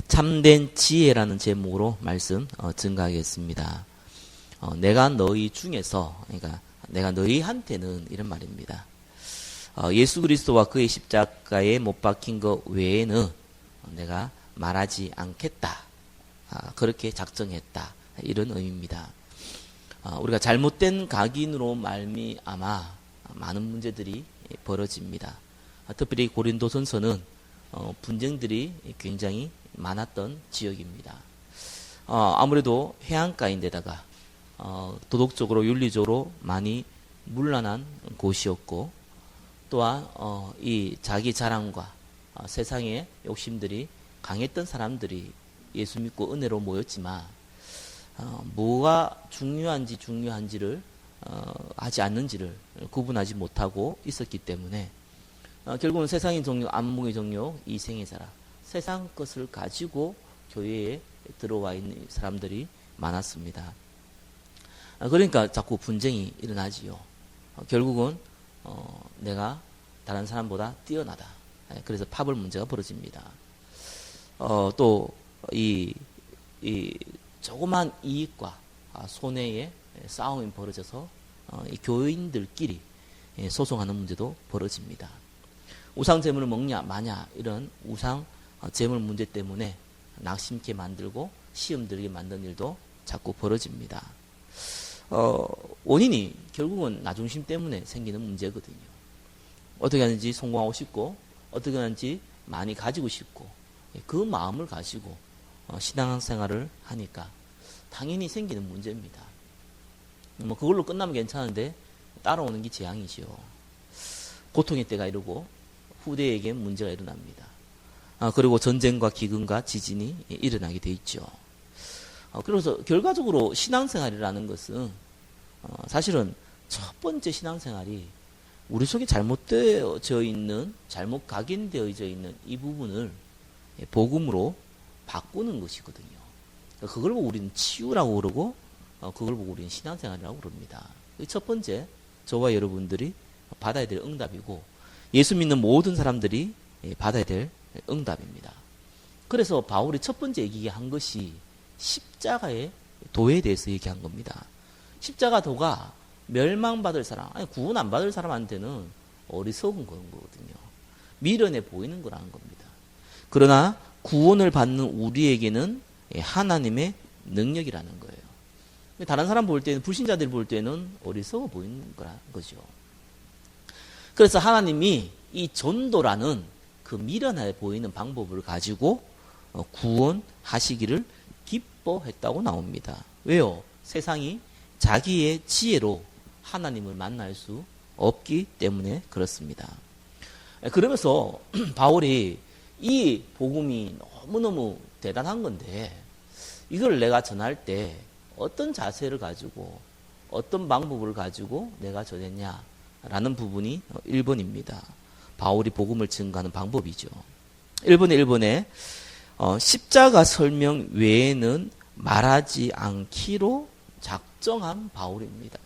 참된 지혜라는 제목으로 말씀 증가하겠습니다. 내가 너희 중에서, 그러니까 내가 너희한테는 이런 말입니다. 예수 그리스도와 그의 십자가에 못 박힌 것 외에는 내가 말하지 않겠다. 그렇게 작정했다. 이런 의미입니다. 우리가 잘못된 각인으로 말미암아 많은 문제들이 벌어집니다. 특별히 고린도전서는 분쟁들이 굉장히 많았던 지역입니다. 아무래도 해안가인데다가 도덕적으로 윤리적으로 많이 문란한 곳이었고, 또한 이 자기 자랑과 세상의 욕심들이 강했던 사람들이 예수 믿고 은혜로 모였지만 뭐가 중요한지를 하지 않는지를 구분하지 못하고 있었기 때문에 결국은 세상의 정욕, 안목의 정욕, 이생의 자라, 세상 것을 가지고 교회에 들어와 있는 사람들이 많았습니다. 그러니까 자꾸 분쟁이 일어나지요. 결국은 내가 다른 사람보다 뛰어나다. 그래서 파벌 문제가 벌어집니다. 또 이 조그만 이익과 손해의 싸움이 벌어져서 이 교인들끼리 소송하는 문제도 벌어집니다. 우상 제물을 먹냐 마냐 이런 우상 제물 문제 때문에 낙심케 만들고 시험 들게 만든 일도 자꾸 벌어집니다. 원인이 결국은 나중심 때문에 생기는 문제거든요. 어떻게 하는지 성공하고 싶고, 어떻게 하는지 많이 가지고 싶고, 그 마음을 가지고 신앙생활을 하니까 당연히 생기는 문제입니다. 뭐 그걸로 끝나면 괜찮은데 따라오는 게 재앙이죠. 고통의 때가 이르고 후대에게 문제가 일어납니다. 그리고 전쟁과 기근과 지진이 일어나게 돼 있죠. 그래서 결과적으로 신앙생활이라는 것은 사실은 첫 번째 신앙생활이 우리 속에 잘못되어져 있는, 잘못 각인되어져 있는 이 부분을 복음으로 바꾸는 것이거든요. 그걸 보고 우리는 치유라고 그러고, 그걸 보고 우리는 신앙생활이라고 그럽니다. 첫 번째, 저와 여러분들이 받아야 될 응답이고, 예수 믿는 모든 사람들이 받아야 될 응답입니다. 그래서 바울이 첫 번째 얘기한 것이 십자가의 도에 대해서 얘기한 겁니다. 십자가 도가 멸망받을 사람, 아니 구원 안 받을 사람한테는 어리석은 거거든요. 미련해 보이는 거라는 겁니다. 그러나 구원을 받는 우리에게는 하나님의 능력이라는 거예요. 다른 사람 볼 때는, 불신자들 볼 때는 어리석어 보이는 거죠. 그래서 하나님이 이 전도라는 그 미련해 보이는 방법을 가지고 구원하시기를 기뻐했다고 나옵니다. 왜요? 세상이 자기의 지혜로 하나님을 만날 수 없기 때문에 그렇습니다. 그러면서 바울이 이 복음이 너무너무 대단한 건데, 이걸 내가 전할 때 어떤 자세를 가지고 어떤 방법을 가지고 내가 전했냐라는 부분이 1번입니다. 바울이 복음을 증거하는 방법이죠. 1번에 십자가 설명 외에는 말하지 않기로 작정한 바울입니다.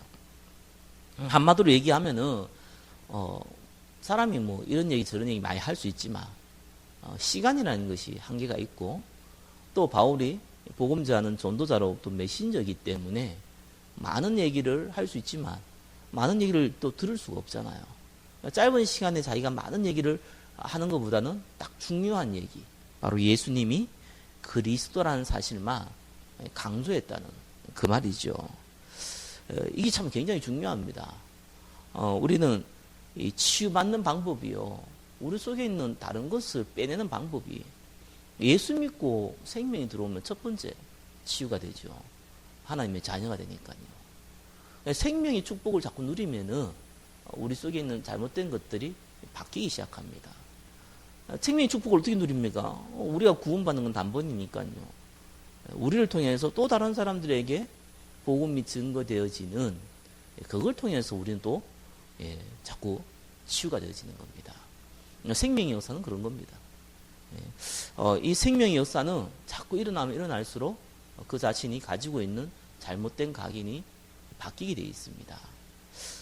한마디로 얘기하면은 사람이 뭐 이런 얘기 저런 얘기 많이 할 수 있지만 시간이라는 것이 한계가 있고, 또 바울이 복음자는 전도자로 또 메신저이기 때문에 많은 얘기를 할 수 있지만 많은 얘기를 또 들을 수가 없잖아요. 짧은 시간에 자기가 많은 얘기를 하는 것보다는 딱 중요한 얘기, 바로 예수님이 그리스도라는 사실만 강조했다는 그 말이죠. 이게 참 굉장히 중요합니다. 우리는 이 치유받는 방법이요, 우리 속에 있는 다른 것을 빼내는 방법이, 예수 믿고 생명이 들어오면 첫 번째 치유가 되죠. 하나님의 자녀가 되니까요. 생명의 축복을 자꾸 누리면은 우리 속에 있는 잘못된 것들이 바뀌기 시작합니다. 생명의 축복을 어떻게 누립니까? 우리가 구원받는 건 단번이니까요. 우리를 통해서 또 다른 사람들에게 복음이 증거되어지는, 그걸 통해서 우리는 또 자꾸 치유가 되어지는 겁니다. 생명의 역사는 그런 겁니다. 이 생명의 역사는 자꾸 일어나면 일어날수록 그 자신이 가지고 있는 잘못된 각인이 바뀌게 되어 있습니다.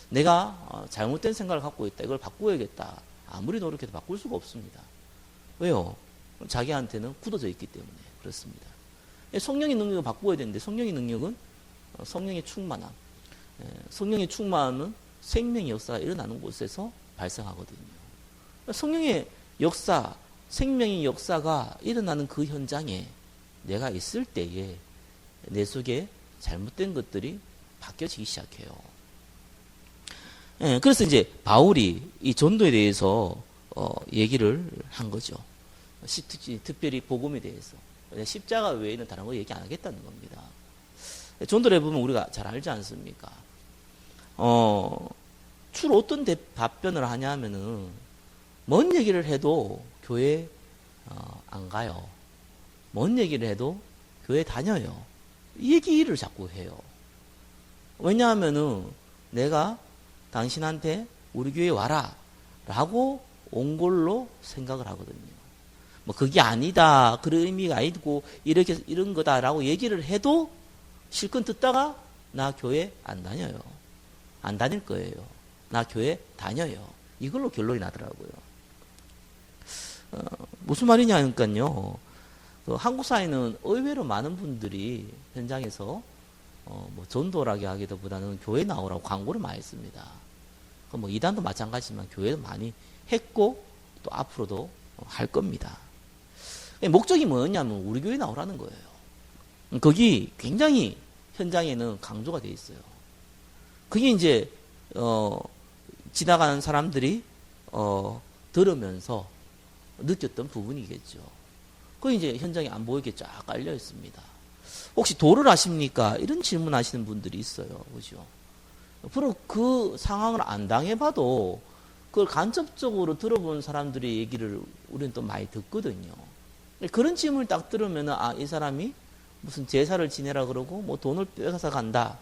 내가 잘못된 생각을 갖고 있다, 이걸 바꾸어야겠다, 아무리 노력해도 바꿀 수가 없습니다. 왜요? 자기한테는 굳어져 있기 때문에 그렇습니다. 성령의 능력을 바꾸어야 되는데 성령의 능력은 성령의 충만함. 성령의 충만함은 생명의 역사가 일어나는 곳에서 발생하거든요. 성령의 역사, 생명의 역사가 일어나는 그 현장에 내가 있을 때에 내 속에 잘못된 것들이 바뀌어지기 시작해요. 그래서 이제 바울이 이 전도에 대해서 얘기를 한 거죠. 특별히 복음에 대해서. 십자가 외에는 다른 거 얘기 안 하겠다는 겁니다. 전도를 해보면 우리가 잘 알지 않습니까? 주로 어떤 답변을 하냐면은 뭔 얘기를 해도 교회 안 가요. 뭔 얘기를 해도 교회 다녀요. 이 얘기를 자꾸 해요. 왜냐하면은 내가 당신한테 우리 교회 와라 라고 온 걸로 생각을 하거든요. 뭐 그게 아니다, 그런 의미가 아니고 이렇게 이런 거다라고 얘기를 해도 실컷 듣다가 나 교회 안 다녀요. 안 다닐 거예요. 나 교회 다녀요. 이걸로 결론이 나더라고요. 무슨 말이냐니까요. 한국 사회는 의외로 많은 분들이 현장에서 뭐 전도라고 하기보다는 교회 나오라고 광고를 많이 했습니다. 뭐 이단도 마찬가지지만 교회도 많이 했고 또 앞으로도 할 겁니다. 목적이 뭐였냐면 우리 교회 나오라는 거예요. 거기 굉장히 현장에는 강조가 돼 있어요. 그게 이제 지나가는 사람들이 들으면서 느꼈던 부분이겠죠. 그게 이제 현장에 안 보이게 쫙 깔려 있습니다. 혹시 도를 아십니까? 이런 질문 하시는 분들이 있어요. 그죠? 바로 그 상황을 안 당해봐도 그걸 간접적으로 들어본 사람들의 얘기를 우리는 또 많이 듣거든요. 그런 질문을 딱 들으면 이 사람이 무슨 제사를 지내라 그러고 뭐 돈을 빼앗아 간다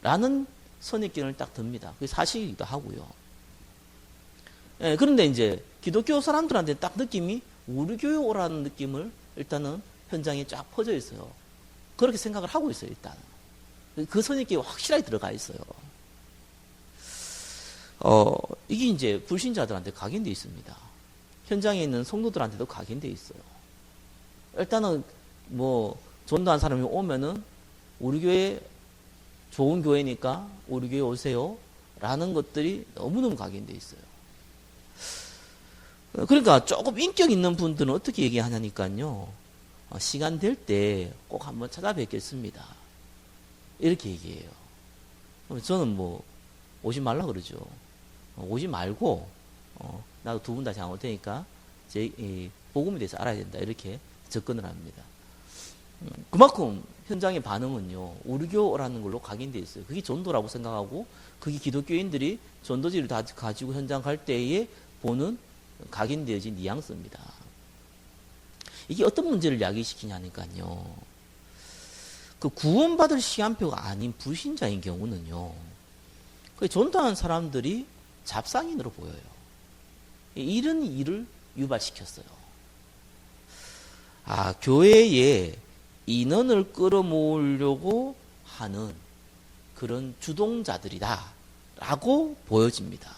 라는 선입견을 딱 듭니다. 그게 사실이기도 하고요. 그런데 이제 기독교 사람들한테 딱 느낌이 우리 교회 오라는 느낌을 일단은 현장에 쫙 퍼져 있어요. 그렇게 생각을 하고 있어요. 일단 그 선입견이 확실하게 들어가 있어요. 이게 이제 불신자들한테 각인되어 있습니다. 현장에 있는 성도들한테도 각인되어 있어요. 일단은 뭐 전도한 사람이 오면은 우리 교회 좋은 교회니까 우리 교회 오세요 라는 것들이 너무너무 각인되어 있어요. 그러니까 조금 인격 있는 분들은 어떻게 얘기하냐니까요. 시간 될 때 꼭 한번 찾아뵙겠습니다. 이렇게 얘기해요. 저는 뭐 오지 말라 그러죠. 오지 말고 나도 두 분 다 잘 올 테니까 복음에 대해서 알아야 된다. 이렇게 접근을 합니다. 그만큼 현장의 반응은요. 우리 교라는 걸로 각인되어 있어요. 그게 전도라고 생각하고 그게 기독교인들이 전도지를 다 가지고 현장 갈 때에 보는 각인되어진 뉘앙스입니다. 이게 어떤 문제를 야기시키냐니까요. 그 구원받을 시간표가 아닌 불신자인 경우는요. 그 전도하는 사람들이 잡상인으로 보여요. 이런 일을 유발시켰어요. 교회에 인원을 끌어모으려고 하는 그런 주동자들이다 라고 보여집니다.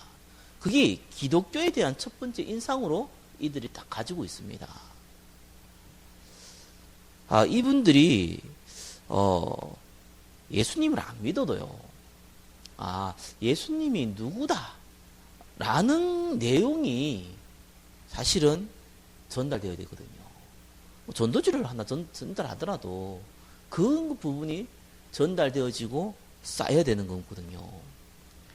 그게 기독교에 대한 첫 번째 인상으로 이들이 딱 가지고 있습니다. 이분들이 예수님을 안 믿어도요. 예수님이 누구다 라는 내용이 사실은 전달되어야 되거든요. 전도지를 하나 전달하더라도 그 부분이 전달되어지고 쌓여야 되는 거거든요.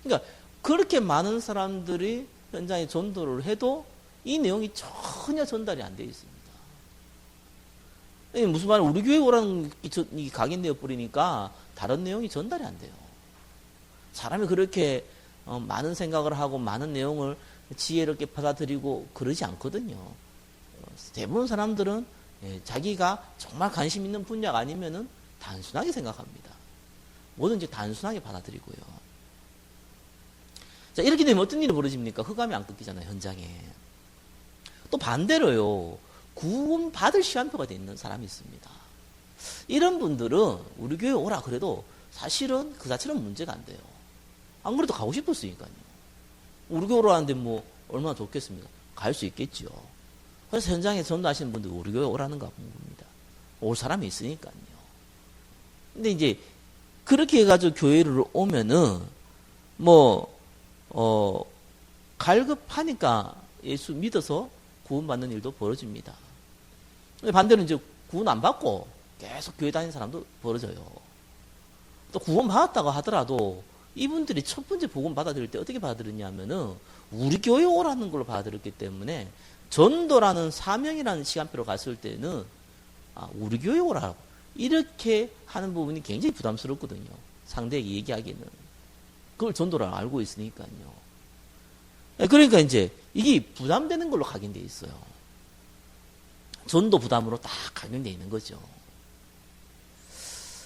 그러니까 그렇게 많은 사람들이 현장에 전도를 해도 이 내용이 전혀 전달이 안 되어 있습니다. 무슨 말이야? 우리 교회 오라는 이 각인되어 버리니까 다른 내용이 전달이 안 돼요. 사람이 그렇게 많은 생각을 하고 많은 내용을 지혜롭게 받아들이고 그러지 않거든요. 대부분 사람들은 자기가 정말 관심 있는 분야가 아니면은 단순하게 생각합니다. 뭐든지 단순하게 받아들이고요. 자, 이렇게 되면 어떤 일이 벌어집니까? 흑암이 안 끊기잖아요, 현장에. 또 반대로요, 구원 받을 시간표가 돼 있는 사람이 있습니다. 이런 분들은 우리 교회 오라 그래도 사실은 그 자체는 문제가 안 돼요. 안 그래도 가고 싶었으니까요. 우리 교회 오라는데 뭐 얼마나 좋겠습니까? 갈 수 있겠죠. 그래서 현장에 전도하시는 분들 우리 교회 오라는가 본 겁니다. 올 사람이 있으니까요. 근데 이제 그렇게 해가지고 교회를 오면은 갈급하니까 예수 믿어서 구원받는 일도 벌어집니다. 반대로 이제 구원 안 받고 계속 교회 다니는 사람도 벌어져요. 또 구원 받았다고 하더라도 이분들이 첫 번째 복음 받아들일 때 어떻게 받아들였냐면은 우리 교회 오라는 걸로 받아들였기 때문에 전도라는 사명이라는 시간표로 갔을 때는 우리 교회 오라고 이렇게 하는 부분이 굉장히 부담스럽거든요. 상대에게 얘기하기는. 그걸 전도라고 알고 있으니까요. 그러니까 이제 이게 부담되는 걸로 각인되어 있어요. 전도 부담으로 딱 각인되어 있는 거죠.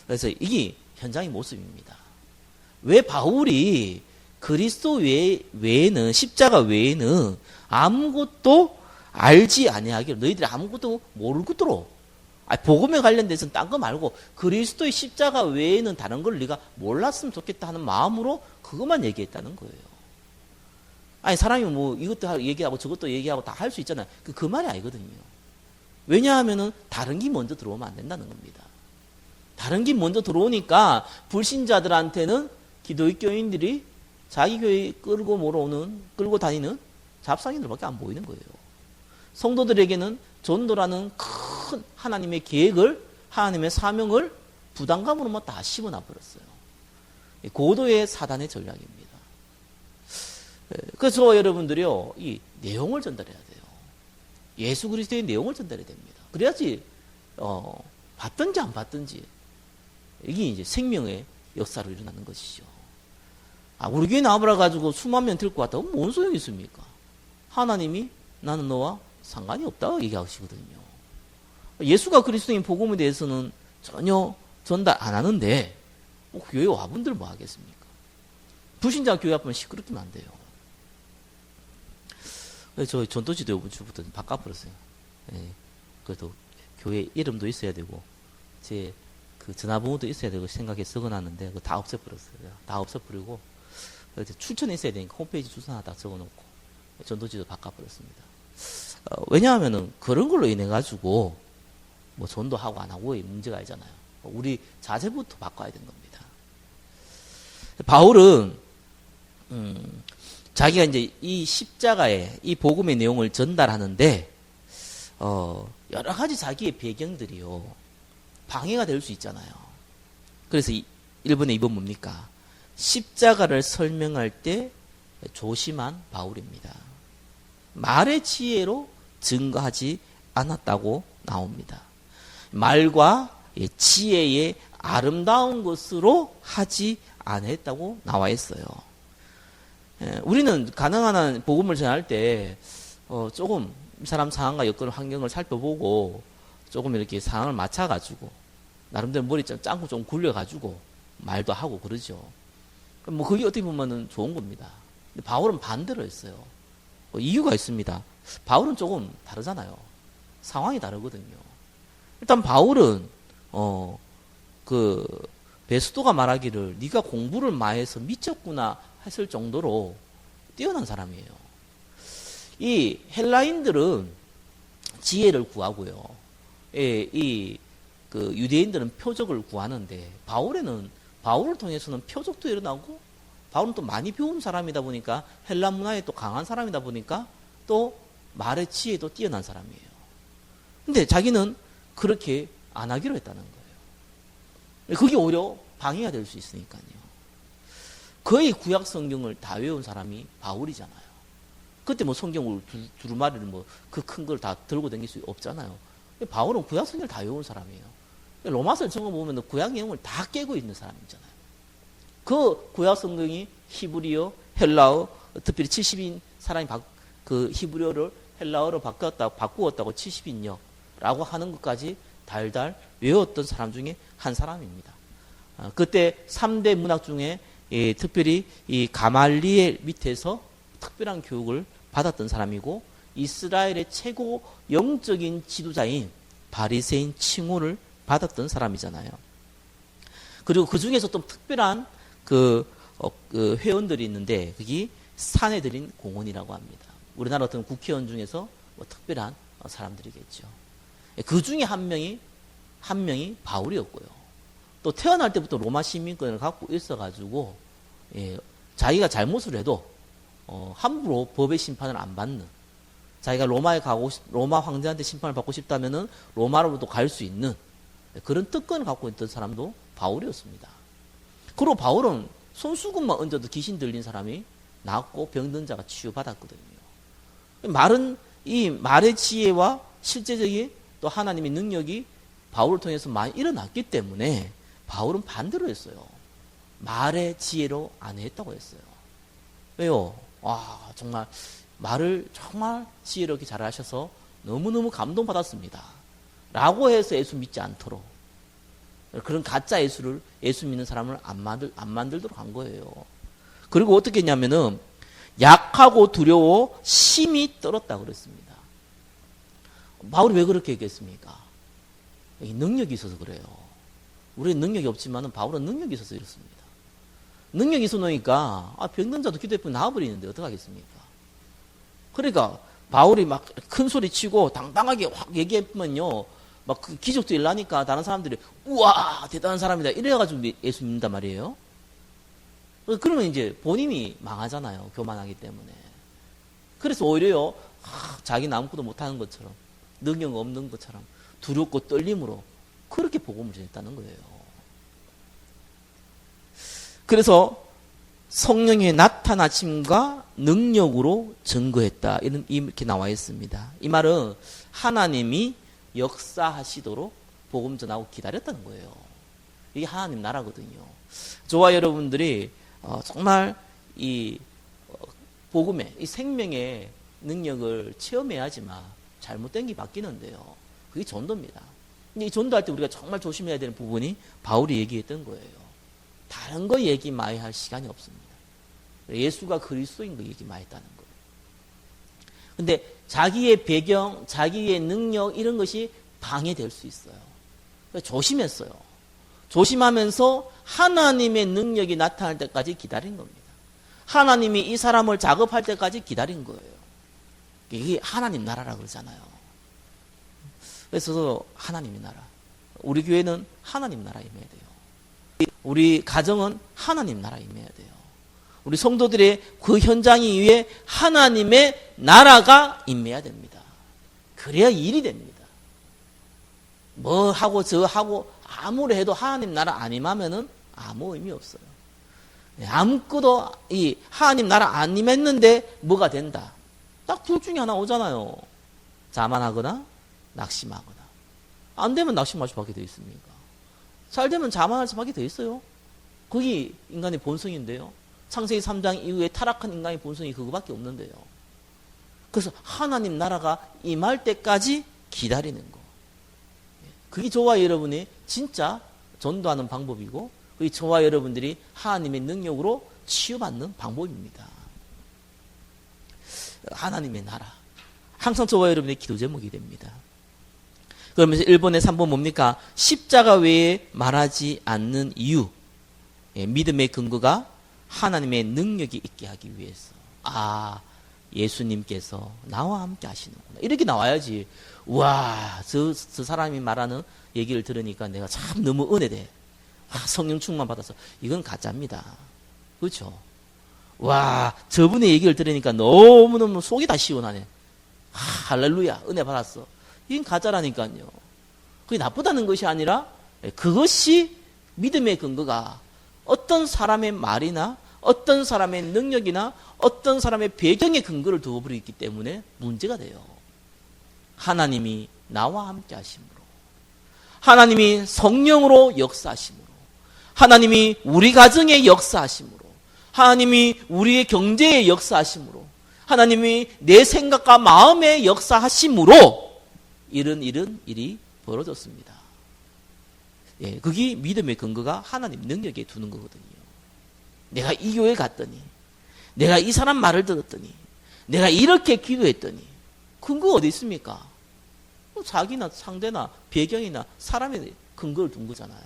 그래서 이게 현장의 모습입니다. 왜 바울이 그리스도 외에는 십자가 외에는 아무것도 알지 아니하기로 너희들이 아무것도 모르겠도록 복음에 관련돼서는 딴 거 말고 그리스도의 십자가 외에는 다른 걸 네가 몰랐으면 좋겠다 하는 마음으로 그것만 얘기했다는 거예요. 아니 사람이 뭐 이것도 얘기하고 저것도 얘기하고 다 할 수 있잖아요. 그 말이 아니거든요. 왜냐하면은 다른 게 먼저 들어오면 안 된다는 겁니다. 다른 게 먼저 들어오니까 불신자들한테는 기독교 교인들이 자기 교회 끌고 다니는 잡상인들밖에 안 보이는 거예요. 성도들에게는 전도라는 큰 하나님의 계획을, 하나님의 사명을 부담감으로만 다 씹어놔 버렸어요. 고도의 사단의 전략입니다. 그래서 저와 여러분들이요, 이 내용을 전달해야 돼요. 예수 그리스도의 내용을 전달해야 됩니다. 그래야지 받든지 안 받든지 이게 이제 생명의 역사로 일어나는 것이죠. 우리 교회 나와보라 가지고 수만 명 들고 왔다고 뭔 소용이 있습니까? 하나님이 나는 너와 상관이 없다고 얘기하시거든요. 예수가 그리스도인 복음에 대해서는 전혀 전달 안 하는데 교회 와분들 뭐 하겠습니까? 불신자 교회 앞은 시끄럽게 안 돼요. 저 전도지도 이번 주부터 바꿔버렸어요. 그래도 교회 이름도 있어야 되고 제 그 전화번호도 있어야 되고 생각해 적어놨는데 그거 다 없애버렸어요. 다 없애버리고 출전이 있어야 되니까 홈페이지 주소 하나 딱 적어놓고 전도지도 바꿔버렸습니다. 왜냐하면은 그런 걸로 인해 가지고 뭐 전도하고 안 하고의 문제가 아니잖아요. 우리 자세부터 바꿔야 되는 겁니다. 바울은 자기가 이제 이 십자가의 이 복음의 내용을 전달하는데 여러 가지 자기의 배경들이요 방해가 될 수 있잖아요. 그래서 1번에 2번 뭡니까? 십자가를 설명할 때 조심한 바울입니다. 말의 지혜로 증거하지 않았다고 나옵니다. 말과 지혜의 아름다운 것으로 하지 않았다고 나와 있어요. 우리는 가능한 한 복음을 전할 때 조금 사람 상황과 여건 환경을 살펴보고 조금 이렇게 상황을 맞춰가지고 나름대로 머리 짱구 좀 굴려가지고 말도 하고 그러죠. 뭐 그게 어떻게 보면은 좋은 겁니다. 근데 바울은 반대로 했어요. 이유가 있습니다. 바울은 조금 다르잖아요. 상황이 다르거든요. 일단 바울은 그 베스도가 말하기를 네가 공부를 많이 해서 미쳤구나 했을 정도로 뛰어난 사람이에요. 이 헬라인들은 지혜를 구하고요. 그 유대인들은 표적을 구하는데 바울을 통해서는 표적도 일어나고 바울은 또 많이 배운 사람이다 보니까 헬라 문화에 또 강한 사람이다 보니까 또 말의 지혜도 뛰어난 사람이에요. 근데 자기는 그렇게 안 하기로 했다는 거예요. 그게 오히려 방해가 될 수 있으니까요. 거의 구약 성경을 다 외운 사람이 바울이잖아요. 그때 뭐 성경을 두루마리를 뭐 그 큰 걸 다 들고 다닐 수 없잖아요. 바울은 구약 성경을 다 외운 사람이에요. 로마서를 적어보면 구약 내용을 다 깨고 있는 사람이잖아요. 그 구약 성경이 히브리어, 헬라어, 특별히 70인 사람이 그 히브리어를 헬라어로 바꾸었다고 70인여라고 하는 것까지 달달 외웠던 사람 중에 한 사람입니다. 그때 3대 문학 중에 특별히 이 가말리엘 밑에서 특별한 교육을 받았던 사람이고 이스라엘의 최고 영적인 지도자인 바리새인 칭호를 받았던 사람이잖아요. 그리고 그 중에서 또 특별한 그 회원들이 있는데 그게 산에 들인 공원이라고 합니다. 우리나라 어떤 국회의원 중에서 뭐 특별한 사람들이겠죠. 그 중에 한 명이 바울이었고요. 또 태어날 때부터 로마 시민권을 갖고 있어가지고 자기가 잘못을 해도 함부로 법의 심판을 안 받는, 자기가 로마에 가고 로마 황제한테 심판을 받고 싶다면은 로마로부터 갈 수 있는 그런 특권을 갖고 있던 사람도 바울이었습니다. 그리고 바울은 손수건만 얹어도 귀신 들린 사람이 낫고 병든 자가 치유받았거든요. 이 말의 지혜와 실제적인 또 하나님의 능력이 바울을 통해서 많이 일어났기 때문에 바울은 반대로 했어요. 말의 지혜로 안 했다고 했어요. 왜요? 정말 말을 정말 지혜롭게 잘하셔서 너무너무 감동받았습니다. 라고 해서 예수 믿지 않도록, 그런 가짜 예수 믿는 사람을 안 만들도록 한 거예요. 그리고 어떻게 했냐면은 약하고 두려워 심히 떨었다 그랬습니다. 바울이 왜 그렇게 얘기했습니까? 능력이 있어서 그래요. 우리는 능력이 없지만은 바울은 능력이 있어서 이렇습니다. 능력이 있어 놓으니까 병든 자도 기도했더니 나와버리는데 어떡하겠습니까? 그러니까 바울이 막 큰 소리 치고 당당하게 확 얘기했으면요, 막 그 기적도 일어나니까 다른 사람들이 우와 대단한 사람이다 이래가지고 예수 믿는단 말이에요. 그러면 이제 본인이 망하잖아요. 교만하기 때문에. 그래서 오히려요, 자기는 아무것도 못하는 것처럼, 능력 없는 것처럼 두렵고 떨림으로 그렇게 복음을 전했다는 거예요. 그래서 성령의 나타나심과 능력으로 증거했다, 이렇게 나와 있습니다. 이 말은 하나님이 역사하시도록 복음 전하고 기다렸다는 거예요. 이게 하나님 나라거든요. 저와 여러분들이 정말 이 복음의, 이 생명의 능력을 체험해야지만 잘못된 게 바뀌는데요. 그게 전도입니다. 근데 이 전도할 때 우리가 정말 조심해야 되는 부분이 바울이 얘기했던 거예요. 다른 거 얘기 많이 할 시간이 없습니다. 예수가 그리스도인 거 얘기 많이 했다는 거예요. 근데 자기의 배경, 자기의 능력 이런 것이 방해될 수 있어요. 조심했어요. 조심하면서 하나님의 능력이 나타날 때까지 기다린 겁니다. 하나님이 이 사람을 작업할 때까지 기다린 거예요. 이게 하나님 나라라고 그러잖아요. 그래서 하나님의 나라. 우리 교회는 하나님 나라 임해야 돼요. 우리 가정은 하나님 나라 임해야 돼요. 우리 성도들의 그 현장 위에 하나님의 나라가 임해야 됩니다. 그래야 일이 됩니다. 뭐 하고 저 하고 아무리 해도 하나님 나라 안 임하면은 아무 의미 없어요. 아무것도 이 하나님 나라 안 임했는데 뭐가 된다. 딱 둘 중에 하나 오잖아요. 자만하거나 낙심하거나. 안 되면 낙심할 수밖에 돼 있습니까? 잘 되면 자만할 수밖에 돼 있어요. 그게 인간의 본성인데요. 창세기 3장 이후에 타락한 인간의 본성이 그거밖에 없는데요. 그래서 하나님 나라가 임할 때까지 기다리는 거. 그게 저와 여러분이 진짜 전도하는 방법이고, 그게 저와 여러분들이 하나님의 능력으로 치유받는 방법입니다. 하나님의 나라. 항상 저와 여러분의 기도 제목이 됩니다. 그러면서 1번에 3번 뭡니까? 십자가 외에 말하지 않는 이유. 믿음의 근거가 하나님의 능력이 있게 하기 위해서. 예수님께서 나와 함께 하시는구나. 이렇게 나와야지. 와, 저 사람이 말하는 얘기를 들으니까 내가 참 너무 은혜돼. 성령 충만 받아서. 이건 가짜입니다. 그렇죠? 와, 저분의 얘기를 들으니까 너무너무 속이 다 시원하네. 할렐루야, 은혜 받았어. 이건 가짜라니까요. 그게 나쁘다는 것이 아니라 그것이 믿음의 근거가 어떤 사람의 말이나 어떤 사람의 능력이나 어떤 사람의 배경의 근거를 두어버리기 때문에 문제가 돼요. 하나님이 나와 함께 하심으로, 하나님이 성령으로 역사하심으로, 하나님이 우리 가정에 역사하심으로, 하나님이 우리의 경제에 역사하심으로, 하나님이 내 생각과 마음에 역사하심으로 이런 일이 벌어졌습니다. 그게 믿음의 근거가 하나님 능력에 두는 거거든요. 내가 이 교회 갔더니, 내가 이 사람 말을 들었더니, 내가 이렇게 기도했더니, 근거 어디 있습니까? 자기나 상대나 배경이나 사람의 근거를 둔 거잖아요.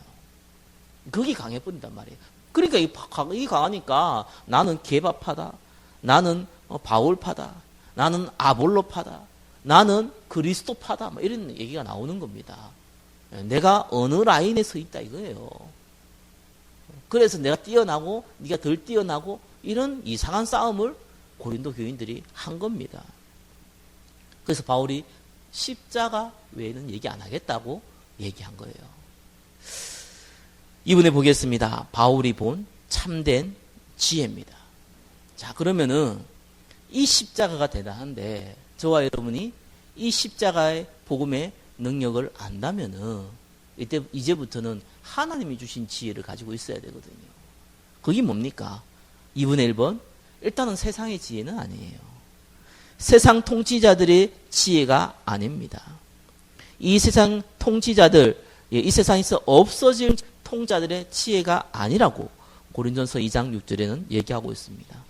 그게 강해버린단 말이에요. 그러니까 이 강하니까 나는 개바파다, 나는 바울파다, 나는 아볼로파다, 나는 그리스도파다. 뭐 이런 얘기가 나오는 겁니다. 내가 어느 라인에 서 있다 이거예요. 그래서 내가 뛰어나고 네가 덜 뛰어나고 이런 이상한 싸움을 고린도 교인들이 한 겁니다. 그래서 바울이 십자가 외에는 얘기 안 하겠다고 얘기한 거예요. 이번에 보겠습니다. 바울이 본 참된 지혜입니다. 자, 그러면은 이 십자가가 대단한데 저와 여러분이 이 십자가의 복음의 능력을 안다면은 이제부터는 하나님이 주신 지혜를 가지고 있어야 되거든요. 그게 뭡니까? 2분의 1번. 일단은 세상의 지혜는 아니에요. 세상 통치자들의 지혜가 아닙니다. 이 세상 통치자들, 이 세상에서 없어질 통자들의 지혜가 아니라고 고린도전서 2장 6절에는 얘기하고 있습니다.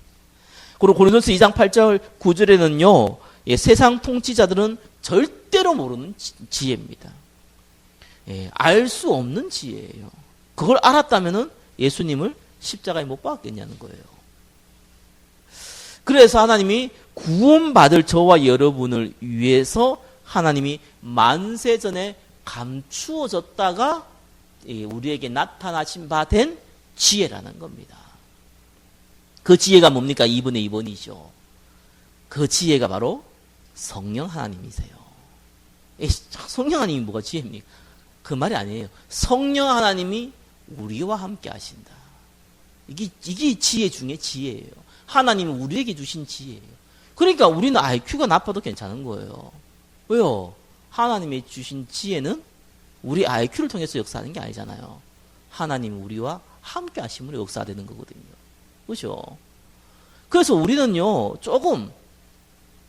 그리고 고린도전서 2장 8절 9절에는요. 세상 통치자들은 절대로 모르는 지혜입니다. 알 수 없는 지혜예요. 그걸 알았다면은 예수님을 십자가에 못 박았겠냐는 거예요. 그래서 하나님이 구원받을 저와 여러분을 위해서 하나님이 만세 전에 감추어졌다가 우리에게 나타나신 바 된 지혜라는 겁니다. 그 지혜가 뭡니까? 2분의 2번이죠. 그 지혜가 바로 성령 하나님이세요. 성령 하나님이 뭐가 지혜입니까? 그 말이 아니에요. 성령 하나님이 우리와 함께 하신다. 이게 지혜 중에 지혜예요. 하나님이 우리에게 주신 지혜예요. 그러니까 우리는 IQ가 나빠도 괜찮은 거예요. 왜요? 하나님이 주신 지혜는 우리 IQ를 통해서 역사하는 게 아니잖아요. 하나님이 우리와 함께 하심으로 역사되는 거거든요. 그렇죠? 그래서 우리는요, 조금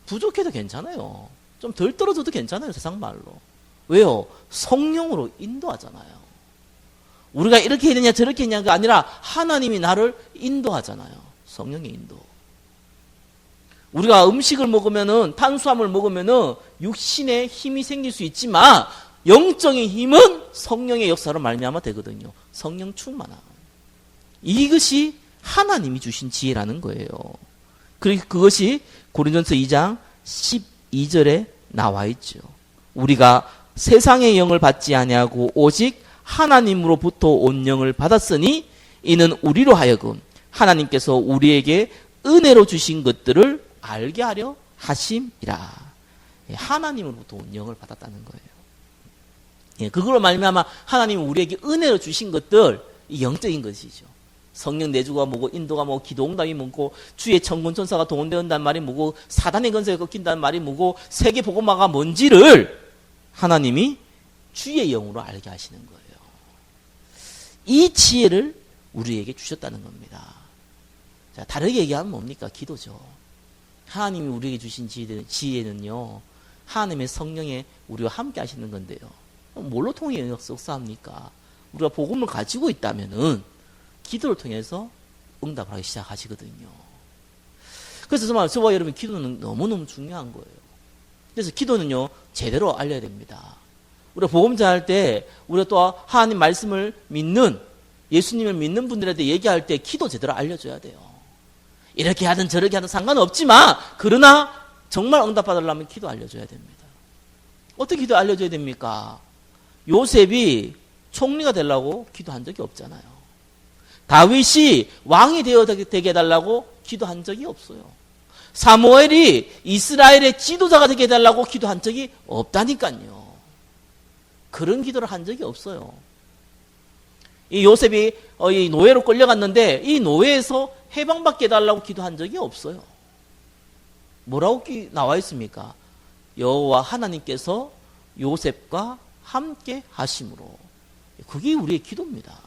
부족해도 괜찮아요. 좀 덜 떨어져도 괜찮아요, 세상 말로. 왜요? 성령으로 인도하잖아요. 우리가 이렇게 해야 되냐 저렇게 해야 되냐가 아니라 하나님이 나를 인도하잖아요. 성령의 인도. 우리가 음식을 먹으면은 탄수화물을 먹으면은 육신에 힘이 생길 수 있지만 영적인 힘은 성령의 역사로 말미암아 되거든요. 성령 충만함. 이것이 하나님이 주신 지혜라는 거예요. 그리고 그것이 고린도전서 2장 12절에 나와 있죠. 우리가 세상의 영을 받지 아니하고 오직 하나님으로부터 온 영을 받았으니 이는 우리로 하여금 하나님께서 우리에게 은혜로 주신 것들을 알게 하려 하심이라. 하나님으로부터 온 영을 받았다는 거예요. 그걸로 말미암아 하나님이 우리에게 은혜로 주신 것들, 이 영적인 것이죠. 성령 내주가 뭐고 인도가 뭐고 기도응답이 뭐고 주의 천군천사가 동원되었다는 말이 뭐고 사단의 권세가 꺾인다는 말이 뭐고 세계 복음화가 뭔지를 하나님이 주의 영으로 알게 하시는 거예요. 이 지혜를 우리에게 주셨다는 겁니다. 자, 다르게 얘기하면 뭡니까? 기도죠. 하나님이 우리에게 주신 지혜는요, 하나님의 성령에 우리와 함께 하시는 건데요. 뭘로 통해 역사합니까? 우리가 복음을 가지고 있다면은 기도를 통해서 응답을 하기 시작하시거든요. 그래서 정말 저와 여러분 기도는 너무너무 중요한 거예요. 그래서 기도는요, 제대로 알려야 됩니다. 우리가 복음 전할 때, 우리가 또 하나님 말씀을 믿는, 예수님을 믿는 분들한테 얘기할 때 기도 제대로 알려줘야 돼요. 이렇게 하든 저렇게 하든 상관없지만, 그러나 정말 응답받으려면 기도 알려줘야 됩니다. 어떻게 기도 알려줘야 됩니까? 요셉이 총리가 되려고 기도한 적이 없잖아요. 다윗이 왕이 되게 해달라고 기도한 적이 없어요. 사무엘이 이스라엘의 지도자가 되게 해달라고 기도한 적이 없다니까요. 그런 기도를 한 적이 없어요. 이 요셉이 이 노예로 끌려갔는데 이 노예에서 해방받게 해달라고 기도한 적이 없어요. 뭐라고 나와 있습니까? 여호와 하나님께서 요셉과 함께 하심으로. 그게 우리의 기도입니다.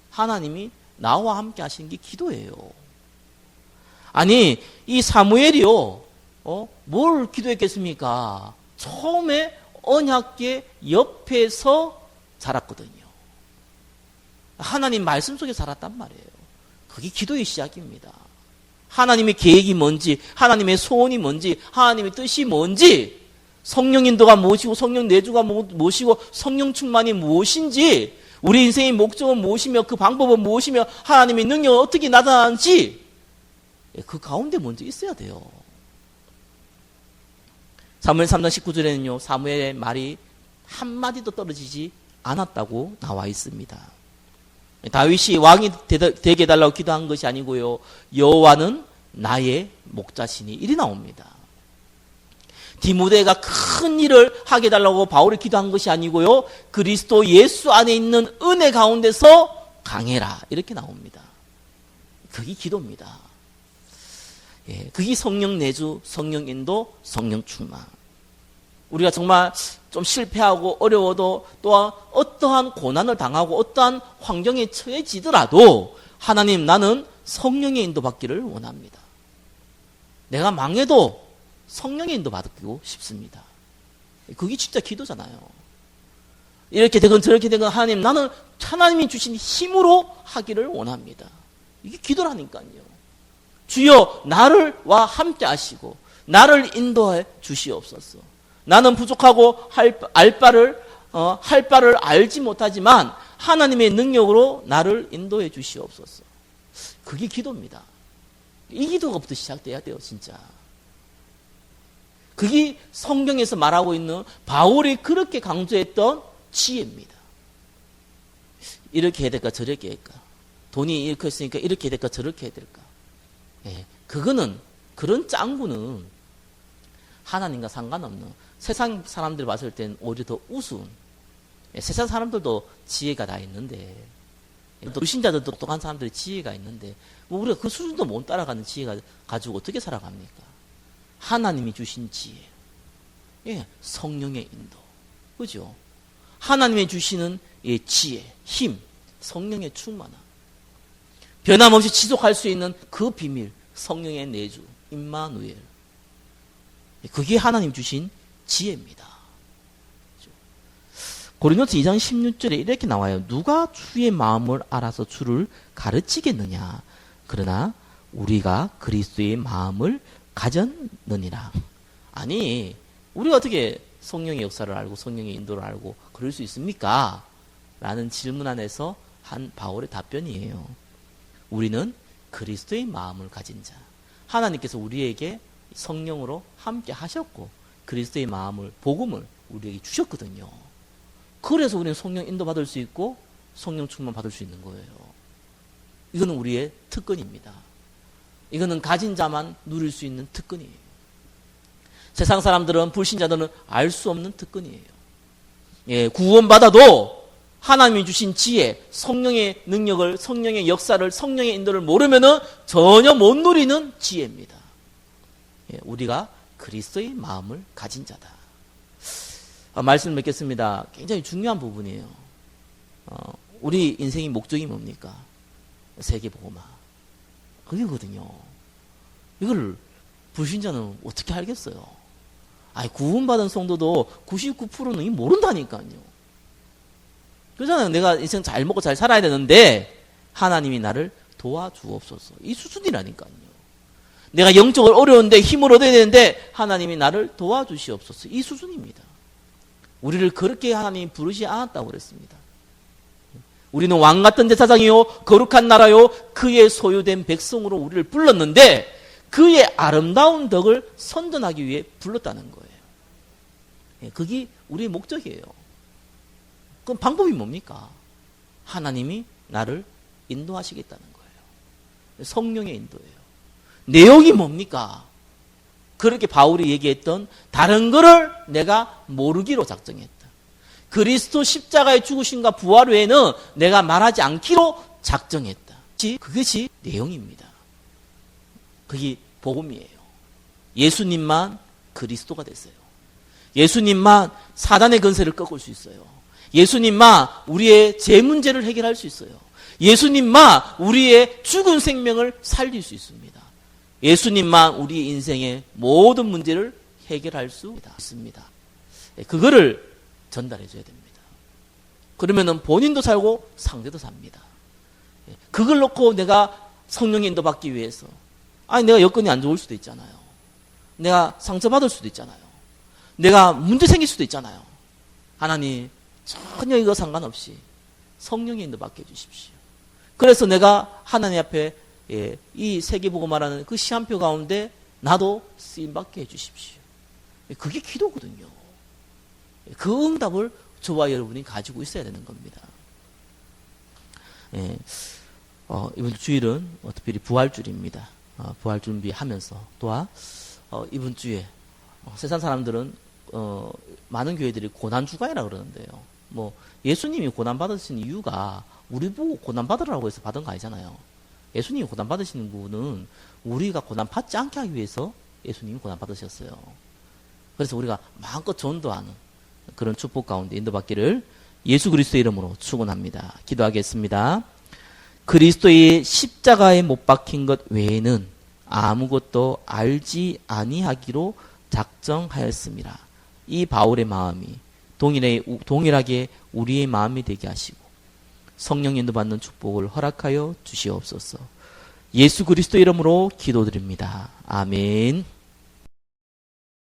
하나님이 나와 함께 하시는 게 기도예요. 아니, 이 사무엘이요, 뭘 기도했겠습니까? 처음에 언약궤 옆에서 자랐거든요. 하나님 말씀 속에 자랐단 말이에요. 그게 기도의 시작입니다. 하나님의 계획이 뭔지, 하나님의 소원이 뭔지, 하나님의 뜻이 뭔지, 성령 인도가 무엇이고, 성령 내주가 무엇이고, 성령 충만이 무엇인지, 우리 인생의 목적은 무엇이며, 그 방법은 무엇이며, 하나님의 능력은 어떻게 나타나는지, 그 가운데 먼저 있어야 돼요. 사무엘 3장 19절에는요, 사무엘의 말이 한마디도 떨어지지 않았다고 나와 있습니다. 다윗이 왕이 되게 해달라고 기도한 것이 아니고요, 여호와는 나의 목자시니 이리 나옵니다. 디모데가 큰 일을 하게 해달라고 바울이 기도한 것이 아니고요, 그리스도 예수 안에 있는 은혜 가운데서 강해라 이렇게 나옵니다. 그게 기도입니다. 예, 그게 성령 내주, 성령 인도, 성령 충만. 우리가 정말 좀 실패하고 어려워도 또한 어떠한 고난을 당하고 어떠한 환경에 처해지더라도 하나님, 나는 성령의 인도 받기를 원합니다. 내가 망해도 성령의 인도 받고 싶습니다. 그게 진짜 기도잖아요. 이렇게 되건 저렇게 되건 하나님, 나는 하나님이 주신 힘으로 하기를 원합니다. 이게 기도라니까요. 주여 나와 함께 하시고 나를 인도해 주시옵소서. 나는 부족하고 할 바를 알지 못하지만 하나님의 능력으로 나를 인도해 주시옵소서. 그게 기도입니다. 이 기도가부터 시작돼야 돼요, 진짜. 그게 성경에서 말하고 있는 바울이 그렇게 강조했던 지혜입니다. 이렇게 해야 될까 저렇게 해야 될까, 돈이 이렇게 있으니까 이렇게 해야 될까 저렇게 해야 될까. 예, 그거는, 그런 짱구는 하나님과 상관없는, 세상 사람들 봤을 땐 오히려 더 우스운, 예, 세상 사람들도 지혜가 다 있는데, 또 불신자들도 똑똑한 사람들이 지혜가 있는데, 뭐 우리가 그 수준도 못 따라가는 지혜가 가지고 어떻게 살아갑니까? 하나님이 주신 지혜, 예, 성령의 인도, 그죠? 하나님이 주시는 예, 지혜, 힘, 성령의 충만함, 변함없이 지속할 수 있는 그 비밀, 성령의 내주, 임마누엘. 그게 하나님 주신 지혜입니다. 고린도서 2장 16절에 이렇게 나와요. 누가 주의 마음을 알아서 주를 가르치겠느냐. 그러나 우리가 그리스도의 마음을 가졌느니라. 아니, 우리가 어떻게 성령의 역사를 알고 성령의 인도를 알고 그럴 수 있습니까? 라는 질문 안에서 한 바울의 답변이에요. 우리는 그리스도의 마음을 가진 자. 하나님께서 우리에게 성령으로 함께 하셨고 그리스도의 마음을, 복음을 우리에게 주셨거든요. 그래서 우리는 성령 인도 받을 수 있고 성령 충만 받을 수 있는 거예요. 이거는 우리의 특권입니다. 이거는 가진 자만 누릴 수 있는 특권이에요. 세상 사람들은, 불신자들은 알 수 없는 특권이에요. 예, 구원받아도 하나님이 주신 지혜, 성령의 능력을, 성령의 역사를, 성령의 인도를 모르면은 전혀 못 누리는 지혜입니다. 예, 우리가 그리스도의 마음을 가진 자다. 말씀을 맺겠습니다. 굉장히 중요한 부분이에요. 우리 인생의 목적이 뭡니까? 세계복음화. 그게거든요. 이걸 불신자는 어떻게 알겠어요? 아니, 구원받은 성도도 99%는 이 모른다니까요. 그러잖아요. 내가 인생 잘 먹고 잘 살아야 되는데 하나님이 나를 도와주옵소서. 이 수준이라니까요. 내가 영적으로 어려운데 힘을 얻어야 되는데 하나님이 나를 도와주시옵소서. 이 수준입니다. 우리를 그렇게 하나님이 부르지 않았다고 그랬습니다. 우리는 왕같은 제사장이요 거룩한 나라요 그의 소유된 백성으로 우리를 불렀는데 그의 아름다운 덕을 선전하기 위해 불렀다는 거예요. 그게 우리의 목적이에요. 그럼 방법이 뭡니까? 하나님이 나를 인도하시겠다는 거예요. 성령의 인도예요. 내용이 뭡니까? 그렇게 바울이 얘기했던 다른 거를 내가 모르기로 작정했다. 그리스도 십자가의 죽으심과 부활 외에는 내가 말하지 않기로 작정했다. 그것이 내용입니다. 그게 복음이에요. 예수님만 그리스도가 됐어요. 예수님만 사단의 근세를 꺾을 수 있어요. 예수님만 우리의 죄 문제를 해결할 수 있어요. 예수님만 우리의 죽은 생명을 살릴 수 있습니다. 예수님만 우리 인생의 모든 문제를 해결할 수 있습니다. 그거를 전달해 줘야 됩니다. 그러면은 본인도 살고 상대도 삽니다. 그걸 놓고 내가 성령의 인도 받기 위해서, 아니 내가 여건이 안 좋을 수도 있잖아요. 내가 상처받을 수도 있잖아요. 내가 문제 생길 수도 있잖아요. 하나님 전혀 이거 상관없이 성령의 인도 받게 해주십시오. 그래서 내가 하나님 앞에 이 세계복음화라는 그 시한표 가운데 나도 쓰임받게 해주십시오. 그게 기도거든요. 그 응답을 저와 여러분이 가지고 있어야 되는 겁니다. 예, 이번 주일은 특별히 부활주일입니다. 부활 준비하면서 또한 이번 주에 세상 사람들은 많은 교회들이 고난주간이라 그러는데요. 뭐 예수님이 고난 받으신 이유가 우리 보고 고난 받으라고 해서 받은 거 아니잖아요. 예수님이 고난 받으시는 분은 우리가 고난 받지 않게 하기 위해서 예수님이 고난 받으셨어요. 그래서 우리가 마음껏 전도하는 그런 축복 가운데 인도받기를 예수 그리스도의 이름으로 축원합니다. 기도하겠습니다. 그리스도의 십자가에 못 박힌 것 외에는 아무것도 알지 아니하기로 작정하였습니다. 이 바울의 마음이 동일하게 우리의 마음이 되게 하시고 성령 인도받는 축복을 허락하여 주시옵소서. 예수 그리스도 이름으로 기도드립니다. 아멘.